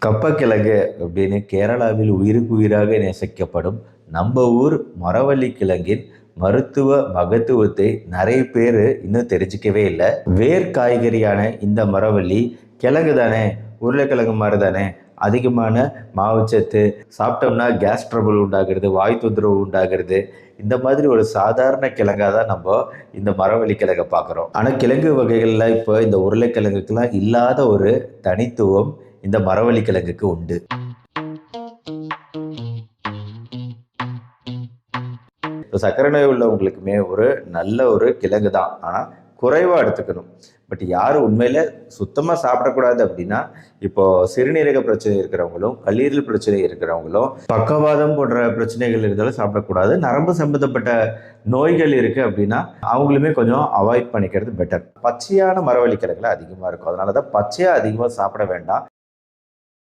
கப்பக்கிழங்கு அப்படின்னு கேரளாவில் உயிருக்கு உயிராக நேசிக்கப்படும் நம்ம ஊர் மரவள்ளி கிழங்கின் மருத்துவ மகத்துவத்தை நிறைய பேர் இன்னும் தெரிஞ்சிக்கவே இல்லை. வேர் காய்கறியான இந்த மரவள்ளி கிழங்கு தானே, உருளைக்கிழங்கு மாதிரி தானே, அதிகமான மாவுச்சத்து, சாப்பிட்டோம்னா கேஸ் ட்ரபிள் உண்டாகிறது, வாய் தொந்தரவு உண்டாகிறது, இந்த மாதிரி ஒரு சாதாரண கிழங்காக தான் நம்ம இந்த மரவள்ளி கிழங்கை பார்க்குறோம். ஆனால் கிழங்கு வகைகளில் இப்போ இந்த உருளைக்கிழங்குக்கெல்லாம் இல்லாத ஒரு தனித்துவம் இந்த மரவள்ளி கிழங்குக்கு உண்டு. இப்போ சர்க்கரை நோய் உள்ளவங்களுக்குமே ஒரு நல்ல ஒரு கிழங்கு தான், ஆனால் குறைவாக எடுத்துக்கணும். பட் யார் உண்மையில சுத்தமாக சாப்பிடக்கூடாது அப்படின்னா, இப்போ சிறுநீரக பிரச்சனை இருக்கிறவங்களும், கல்லீரல் பிரச்சனை இருக்கிறவங்களும், பக்கவாதம் போன்ற பிரச்சனைகள் இருந்தாலும் சாப்பிடக்கூடாது. நரம்பு சம்பந்தப்பட்ட நோய்கள் இருக்கு அப்படின்னா அவங்களுமே கொஞ்சம் அவாய்ட் பண்ணிக்கிறது பெட்டர். பச்சையான மரவள்ளி கிழங்குல அதிகமாக இருக்கும், அதனால தான் பச்சையாக அதிகமாக சாப்பிட வேண்டாம்.